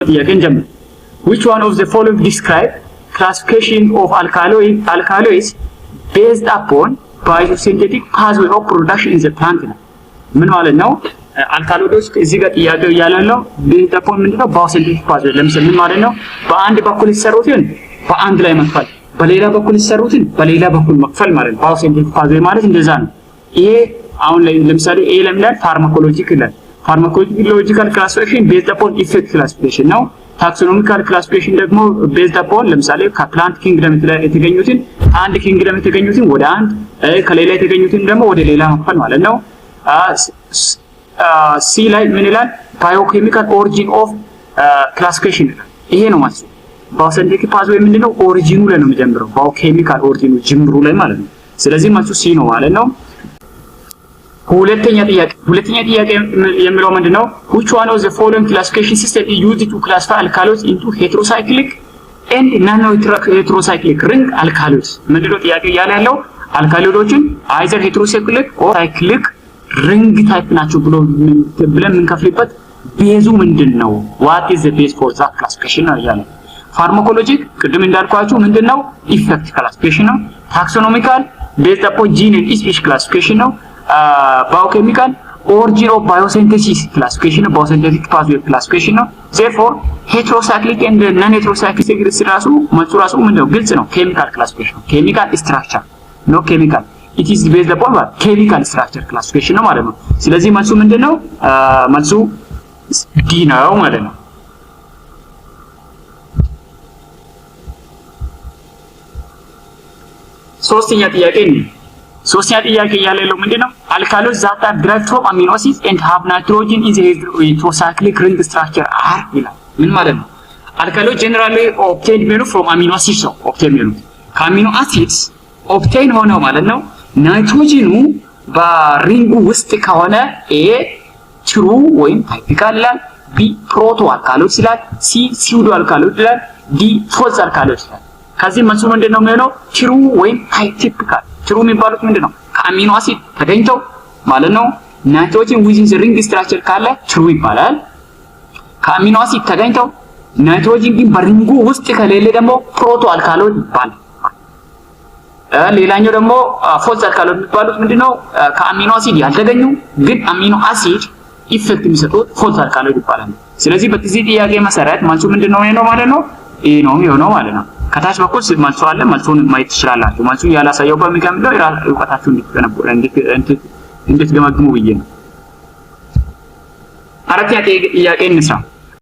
Which one of the following describe classification of alkaloids based upon biosynthetic pathway of production in the plant? ምን ማለት ነው? አልካሎይዶች እዚህ ጋር ጥያቄው ያለው based upon ምንድነው? biosynthetic pathway ለምሳሌ ምን ማለት ነው? በአንድ በኩል ይሰሩትን በአንድ ላይ መክፈል፣ በሌላ በኩል ይሰሩትን በሌላ በኩል መክፈል ማለት ነው። biosynthetic pathway ማለት እንደዛ ነው። ይሄ አሁን ለምሳሌ ኤ ለምሳሌ ፋርማኮሎጂክ ይላል። ፋርማኮሎጂካል ክላሲፊኬሽን based upon effect classification ነው። ታክሶኖሚካል ክላሲፊኬሽን ደግሞ based upon ለምሳሌ ከፕላንት ኪንግደም የተገኙትን አንድ ኪንግደም የተገኙትን ወደ አንድ ከሌላ የተገኙትን ደግሞ ወደ ሌላ መክፈል ማለት ነው። ሲ ላይ ምን ይላል? ባዮኬሚካል ኦሪጂን ኦፍ ክላሲፊኬሽን ይሄ ነው ማለት ነው። ባዮሲንቴቲክ ፓዝዌይ ምንድነው? ኦሪጂኑ ላይ ነው የሚጀምረው። ባዮኬሚካል ኦሪጂኑ ጅምሩ ላይ ማለት ነው። ስለዚህ ማለት ሲ ነው ማለት ነው። ሁለተኛ ጥያቄ የሚለው ምንድነው? which one of the following classification system is used to classify alkaloids into heterocyclic and non-heterocyclic ring alkaloids? ምንድነው ጥያቄው ያለው? አልካሎይዶችን either heterocyclic or cyclic ring type ናቸው ብለን የምንከፍልበት ቤዙ ምንድነው? what is the base for that classification ነው ያለው። ፋርማኮሎጂክ ቅድም እንዳልኳችሁ ምንድነው? ኢፌክት ክላሲፊኬሽን ነው። ታክሶኖሚካል based upon gene and species classification ነው። biochemical origin of biosynthesis classification of biosynthetic pathway classification ነው። therefore heterocyclic and non-heterocyclic ራሱ ምንድነው? ግልጽ ነው። chemical classification ነው። chemical structure no chemical it is based upon what? chemical structure classification ነው ማለት ነው። ስለዚህ መልሱ ምንድነው? መልሱ ዲ ነው ማለት ነው። ሶስተኛ ጥያቄ ያለው ምንድነው? alkaloids that are derived from amino acids and have nitrogen in the heterocyclic ring structure are ይላል። ምን ማለት ነው? alkaloids generally obtained from amino acids ነው obtained ከአሚኖ አሲድስ obtained ሆነው ማለት ነው። ናይትሮጂኑ በሪንጉ ውስጥ ከሆነ ኤ ትሩ ወይም ታይፒካል ይላል፣ ቢ ፕሮቶ አልካሎይድስ ይላል፣ ሲ ሲውዶ አልካሎይድ ይላል፣ ዲ ፎልስ አልካሎይድ ይላል። ከዚህ መልሱ ምንድነው የሚሆነው? ትሩ ወይም ታይፒካል። ትሩ የሚባሉት ምንድነው? ከአሚኖ አሲድ ተገኝተው ማለት ነው። ናይትሮጂን ዊዝን ዘ ሪንግ ስትራክቸር ካለ ትሩ ይባላል። ከአሚኖ አሲድ ተገኝተው ናይትሮጂን ግን በሪንጉ ውስጥ ከሌለ ደግሞ ፕሮቶ አልካሎይድ ይባላል። ሌላኛው ደግሞ ፎልስ አልካሎይድ የሚባሉት ምንድነው? ከአሚኖ አሲድ ያልተገኙ ግን አሚኖ አሲድ ኢፌክት የሚሰጡት ፎልስ አልካሎይድ ይባላል። ስለዚህ በዚህ ጥያቄ መሰረት መልሱ ምንድነው ማለት ነው? ኤ ነው የሚሆነው ማለት ነው። ከታች በኩል መልሱ አለ። መልሱን ማየት ትችላላችሁ። መልሱ ያላሳየው በሚገምደው እውቀታችሁን እንድትገመግሙ ብዬ ነው። አራተኛ ጥያቄ እንስራ።